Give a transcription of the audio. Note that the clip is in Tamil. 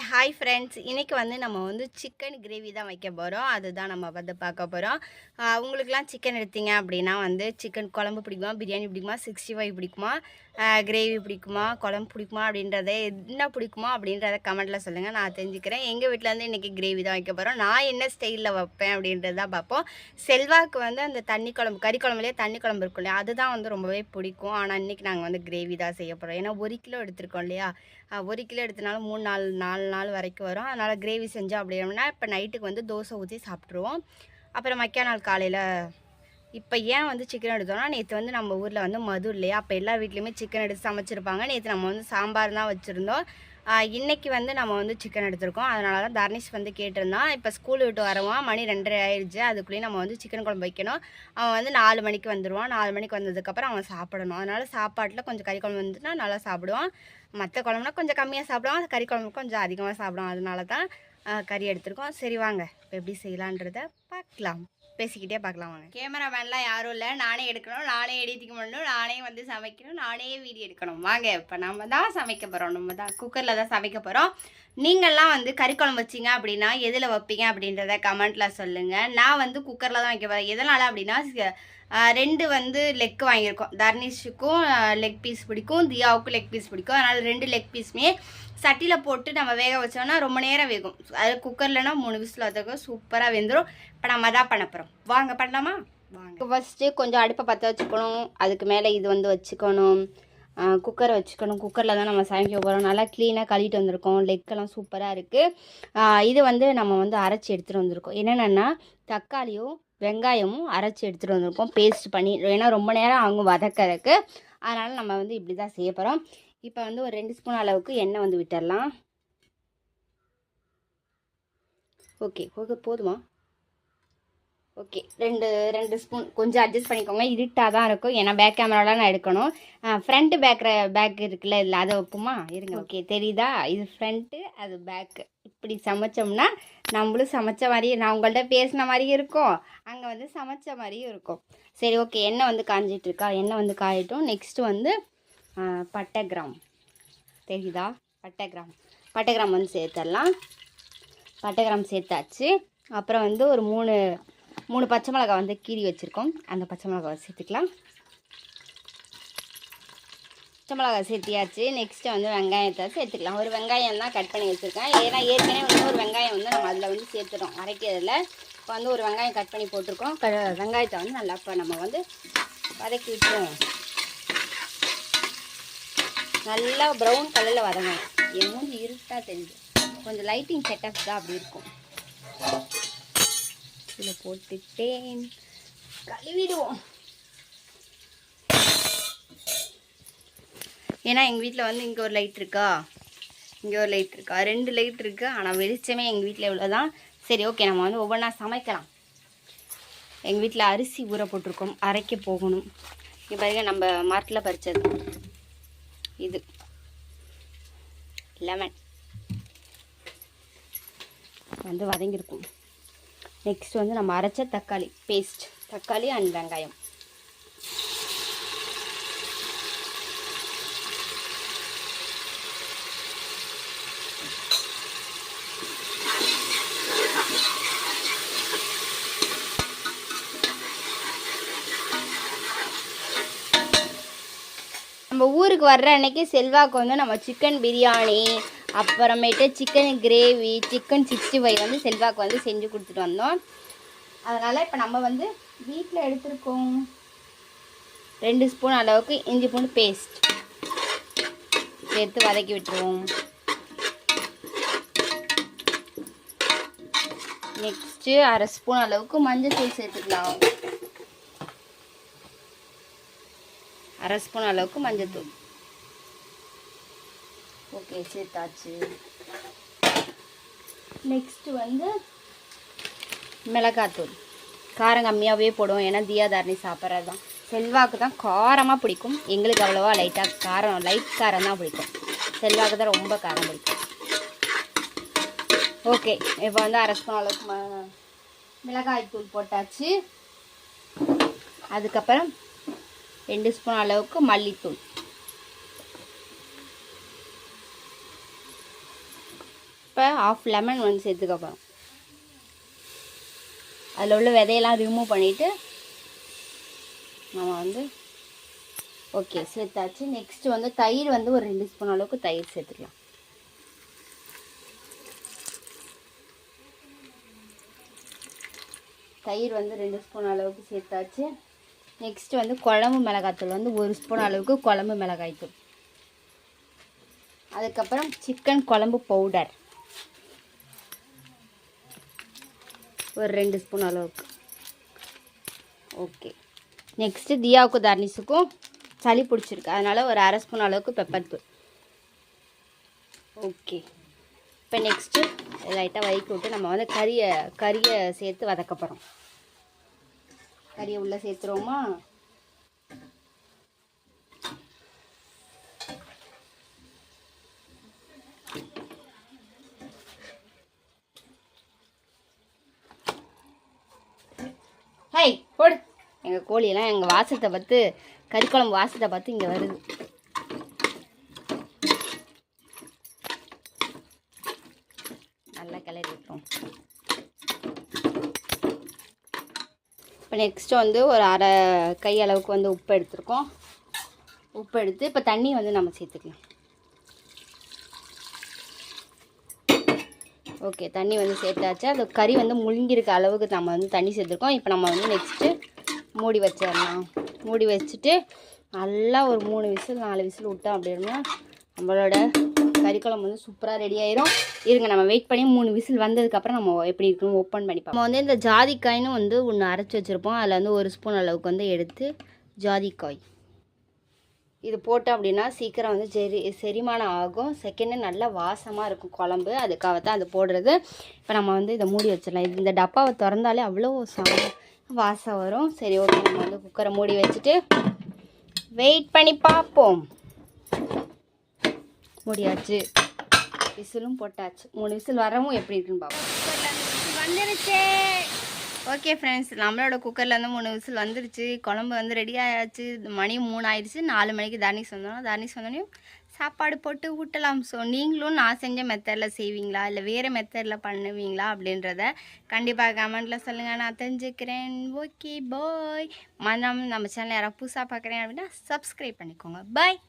Hi friends. இன்றைக்கி நம்ம சிக்கன் கிரேவி தான் வைக்க போகிறோம். அதுதான் நம்ம பார்க்க போகிறோம். உங்களுக்குலாம் சிக்கன் எடுத்தீங்க அப்படின்னா சிக்கன் குழம்பு பிடிக்குமா, பிரியாணி பிடிக்குமா, 65 பிடிக்குமா, கிரேவி பிடிக்குமா, குழம்பு பிடிக்குமா அப்படின்றத என்ன பிடிக்குமா அப்படின்றத கமெண்ட்டில் சொல்லுங்கள். நான் தெரிஞ்சுக்கிறேன். எங்கள் வீட்டில் இன்றைக்கி கிரேவி தான் வைக்க போகிறோம். நான் என்ன ஸ்டைலில் வைப்பேன் அப்படின்றது தான் பார்ப்போம். செல்வாக்கு அந்த தண்ணி குழம்பு, கறி குழம்புலேயே தண்ணி குழம்பு இருக்கும் இல்லையா, அதுதான் ரொம்பவே பிடிக்கும். ஆனால் இன்றைக்கி நாங்கள் கிரேவி தான் செய்ய போகிறோம். ஏன்னா 1 கிலோ எடுத்துருக்கோம் இல்லையா, 1 கிலோ எடுத்தனால 4 நாள் வரைக்கும் வரும். அதனால் கிரேவி செஞ்சோம் அப்படின்னா இப்போ நைட்டுக்கு தோசை ஊற்றி சாப்பிட்ருவோம். அப்புறம் மக்கிய நாள் காலையில் இப்போ ஏன் சிக்கன் எடுத்தோம்னா, நேற்று நம்ம ஊரில் மது இல்லையா, அப்போ எல்லா வீட்லேயுமே சிக்கன் எடுத்து சமைச்சிருப்பாங்க. நேற்று நம்ம சாம்பார் தான் வச்சுருந்தோம். இன்றைக்கி நம்ம சிக்கன் எடுத்திருக்கோம். அதனால தான் தர்னிஷ் கேட்டிருந்தான். இப்போ ஸ்கூல் விட்டு வரவான், மணி 2:30 ஆயிடுச்சு. அதுக்குள்ளேயும் நம்ம சிக்கன் குழம்பு வைக்கணும். அவன் 4 மணிக்கு வந்துடுவான். 4 மணிக்கு வந்ததுக்கப்புறம் அவன் சாப்பிடணும். அதனால் சாப்பாட்டில் கொஞ்சம் கறி குழம்பு வந்துட்டுனா நல்லா சாப்பிடுவான். மற்ற குழம்புனா கொஞ்சம் கம்மியாக சாப்பிடுவான், கறி குழம்பு கொஞ்சம் அதிகமாக சாப்பிடுவான். அதனால தான் கறி எடுத்துருக்கோம். சரி வாங்க இப்போ எப்படி செய்யலான்றதை பார்க்கலாம். பேசிக்கிட்டே பார்க்கலாம் வாங்க. கேமராமேன்லாம் யாரும் இல்லை, நானே எடுக்கணும், நானே எடிட்டிங் பண்ணணும், நானே சமைக்கணும், நானே வீடியோ எடுக்கணும். வாங்க இப்போ நம்ம தான் சமைக்க போகிறோம். நம்ம தான் குக்கரில் தான் சமைக்க போகிறோம். நீங்கள்லாம் கறி குழம்பு வச்சிங்க அப்படின்னா எதில் வைப்பீங்க அப்படின்றத கமெண்ட்டில் சொல்லுங்கள். நான் குக்கரில் தான் வைக்க போகிறேன். எதனால் அப்படின்னா 2 லெக் வாங்கியிருக்கோம். தர்னிஷுக்கும் லெக் பீஸ் பிடிக்கும், தியாவுக்கும் லெக் பீஸ் பிடிக்கும். அதனால் 2 லெக் பீஸுமே சட்டியில் போட்டு நம்ம வேக வச்சோம்னா ரொம்ப நேரம் வேகும். அது குக்கர்லனா 3 விசில் வச்சுருக்கோம், சூப்பராக வெந்துடும். இப்போ நம்ம தான் பண்ண போகிறோம். வாங்க பண்ணலாமா? வாங்க. ஃபஸ்ட்டு கொஞ்சம் அடுப்பை பற்ற வச்சுக்கணும். அதுக்கு மேலே இது வச்சுக்கணும், குக்கரை வச்சுக்கணும். குக்கரில் தான் நம்ம சமைக்க போகிறோம். நல்லா க்ளீனாக கழுவிட்டு வந்திருக்கோம். லெக்கெல்லாம் சூப்பராக இருக்குது. இது நம்ம அரைச்சி எடுத்துகிட்டு வந்திருக்கோம். என்னென்னா தக்காளியும் வெங்காயமும் அரைச்சி எடுத்துகிட்டு வந்திருக்கோம், பேஸ்ட் பண்ணி. ஏன்னா ரொம்ப நேரம் அவங்க வதக்கிறதுக்கு. அதனால் நம்ம இப்படி தான் செய்ய போகிறோம். இப்போ ஒரு 2 ஸ்பூன் அளவுக்கு எண்ணெய் விட்டுடலாம். ஓகே போதுமா? Okay, 2 spoon. கொஞ்சம் அட்ஜஸ்ட் பண்ணிக்கோங்க, இருட்டாக தான் இருக்கும். ஏன்னா பேக் கேமராலாம் நான் எடுக்கணும். ஃப்ரண்ட்டு பேக் இருக்குல்ல, இல்லை அதை வைப்போமா? இருங்க. ஓகே, தெரியுதா? இது ஃப்ரண்ட்டு, அது பேக்கு. இப்படி சமைச்சோம்னா நம்மளும் சமைச்ச மாதிரி, நான் உங்கள்கிட்ட பேசின மாதிரியும் இருக்கும், அங்கே சமைச்ச மாதிரியும் இருக்கும். சரி ஓகே, எண்ணெய் காஞ்சிட்டு இருக்கா? எண்ணெய் காயட்டும். நெக்ஸ்ட்டு பட்டை கிராம் தெரியுதா? பட்டை கிராம் சேர்த்துடலாம். பட்டை கிராம் சேர்த்தாச்சு. அப்புறம் ஒரு 3 பச்சை மிளகாய் கீறி வச்சுருக்கோம். அந்த பச்சை மிளகாவை சேர்த்துக்கலாம். பச்சை மிளகாய் சேர்த்தியாச்சு. நெக்ஸ்ட்டு வெங்காயத்தை சேர்த்துக்கலாம். ஒரு வெங்காயம் தான் கட் பண்ணி வச்சுருக்கேன். ஏன்னா ஏற்கனவே ஒரு வெங்காயம் நம்ம அதில் சேர்த்துட்டோம் அரைக்கிறதுல. இப்போ ஒரு வெங்காயம் கட் பண்ணி போட்டிருக்கோம். வெங்காயத்தை நல்லா இப்போ நம்ம வதக்கி விட்டுருவோம். நல்லா ப்ரௌன் கலரில் வதங்கணும். என் மூஞ்சி இருட்டாக தெரியுது, கொஞ்சம் லைட்டிங் செட்டப் தான் அப்படி இருக்கும். இதில் போட்டுட்டேன், கழுவிடுவோம். ஏன்னா எங்கள் வீட்டில் இங்கே ஒரு லைட் இருக்கா, இங்கே ஒரு லைட் இருக்கா, 2 லைட் இருக்குது. ஆனால் வெளிச்சமே எங்கள் வீட்டில் இவ்வளோ தான். சரி ஓகே, நம்ம ஒவ்வொன்றா சமைக்கலாம். எங்கள் வீட்டில் அரிசி ஊற போட்டிருக்கோம், அரைக்க போகணும். இங்கே பாருங்க, நம்ம மரத்தில் பறிச்சது இது லெமன் வதங்கியிருக்கும். நெக்ஸ்ட் நம்ம அரைச்ச தக்காளி பேஸ்ட், தக்காளி அண்ட் வெங்காயம். நம்ம ஊருக்கு வர்ற அன்னைக்கு செல்வாக்கு நம்ம சிக்கன் பிரியாணி, அப்புறமேட்டு சிக்கன் கிரேவி, சிக்கன் 65 செல்வாக்கு செஞ்சு கொடுத்துட்டு வந்தோம். அதனால் இப்போ நம்ம வீட்டில் எடுத்துருக்கோம் 2 ஸ்பூன் அளவுக்கு இஞ்சி பூண்டு பேஸ்ட் சேர்த்து வதக்கி விட்டுருவோம். நெக்ஸ்ட்டு 1/2 ஸ்பூன் அளவுக்கு மஞ்சள் தூள் சேர்த்துக்கலாம். 1/2 ஸ்பூன் அளவுக்கு மஞ்சள்தூள். ஓகே, சேர்த்தாச்சு. நெக்ஸ்ட்டு மிளகாத்தூள். காரம் கம்மியாகவே போடுவோம், ஏன்னா தியா தர்னி சாப்பிட்றது தான். செல்வாக்கு தான் காரமாக பிடிக்கும், எங்களுக்கு அவ்வளோவா லைட் காரம் தான் பிடிக்கும். செல்வாக்கு தான் ரொம்ப காரம் பிடிக்கும். ஓகே, இப்போ 1/2 ஸ்பூன் அளவுக்கு மிளகாய் தூள் போட்டாச்சு. அதுக்கப்புறம் 2 ஸ்பூன் அளவுக்கு மல்லித்தூள். இப்போ ஆஃப் லெமன் வந்து சேர்த்துக்க போகிறோம். அதில் உள்ள விதையெல்லாம் ரிமூவ் பண்ணிவிட்டு நம்ம வந்து ஓகே சேர்த்தாச்சு. நெக்ஸ்ட்டு வந்து தயிர் வந்து ஒரு 2 ஸ்பூன் அளவுக்கு தயிர் சேர்த்துக்கலாம். தயிர் வந்து 2 ஸ்பூன் அளவுக்கு சேர்த்தாச்சு. நெக்ஸ்ட்டு வந்து குழம்பு மிளகாய்த்தூள் வந்து 1 ஸ்பூன் அளவுக்கு குழம்பு மிளகாய்த்தூள். அதுக்கப்புறம் சிக்கன் குழம்பு பவுடர் ஒரு 2 ஸ்பூன் அளவுக்கு. ஓகே. நெக்ஸ்ட்டு தியாவுக்கு தர்னிஸுக்கும் சளி பிடிச்சிருக்கு, அதனால் ஒரு 1/2 ஸ்பூன் அளவுக்கு பெப்பர் தூள். ஓகே. இப்போ நெக்ஸ்ட்டு லைட்டாக வதக்கி விட்டு நம்ம வந்து கறியை சேர்த்து வதக்க போகிறோம். கறியை உள்ளே சேர்த்துருவோமா? ஹை போடு. எங்கள் கோழியெல்லாம் எங்கள் வாசத்தை பார்த்து, கறிக்குழம்பு வாசத்தை பார்த்து இங்கே வருது. நல்லா கிளறி விட்டுரும். இப்போ நெக்ஸ்ட்டு வந்து ஒரு 1/2 கை அளவுக்கு வந்து உப்பு எடுத்துருக்கோம். உப்பு எடுத்து இப்போ தண்ணி வந்து நம்ம சேர்த்துக்கலாம். ஓகே, தண்ணி வந்து சேர்த்தாச்சு. அது கறி வந்து முழுங்கிருக்க அளவுக்கு நம்ம வந்து தண்ணி சேர்த்துருக்கோம். இப்போ நம்ம வந்து நெக்ஸ்ட்டு மூடி வச்சிடலாம். மூடி வச்சுட்டு நல்லா ஒரு 3 விசில் 4 விசில் விட்டோம் அப்படின்னா நம்மளோட கறிக்குழம்பு வந்து சூப்பராக ரெடி ஆயிரும். இருங்க, நம்ம வெயிட் பண்ணி 3 விசில் வந்ததுக்கப்புறம் நம்ம எப்படி இருக்குன்னு ஓப்பன் பண்ணி பார்ப்போம். நம்ம வந்து இந்த ஜாதிக்காய்னு வந்து ஒன்று அரைச்சி வச்சுருப்போம். அதில் வந்து 1 ஸ்பூன் அளவுக்கு வந்து எடுத்து ஜாதிக்காய் இது போட்டோம் அப்படின்னா சீக்கிரம் வந்து செரிமானம் ஆகும். செகண்டு நல்லா வாசமாக இருக்கும் குழம்பு, அதுக்காக தான் அது போடுறது. இப்போ நம்ம வந்து இதை மூடி வச்சிடலாம். இந்த டப்பாவை திறந்தாலே அவ்வளோ வாசம் வரும். சரி, ஓகே. நம்ம வந்து குக்கரை மூடி வச்சுட்டு வெயிட் பண்ணி பார்ப்போம். மூடியாச்சு, விசிலும் போட்டாச்சு. 3 விசில் வரவும் எப்படி இருக்குன்னு பார்ப்போம். வந்துருச்சு. ஓகே ஃப்ரெண்ட்ஸ், நம்மளோட குக்கரில் வந்து 3 விசில் வந்துருச்சு. குழம்பு வந்து ரெடி ஆயாச்சு. மணி 3 ஆயிடுச்சு. 4 மணிக்கு தர்னிஸ் வந்தோடனையும் சாப்பாடு போட்டு ஊட்டலாம். ஸோ நீங்களும் நான் செஞ்ச மெத்தடில் செய்வீங்களா, இல்லை வேறு மெத்தடில் பண்ணுவீங்களா அப்படின்றத கண்டிப்பாக கமெண்ட்டில் சொல்லுங்கள், நான் தெரிஞ்சுக்கிறேன். ஓகே, பாய். நம்ம சேனல் யாராவது புதுசாக பார்க்குறேன் அப்படின்னா சப்ஸ்கிரைப் பண்ணிக்கோங்க. பாய்.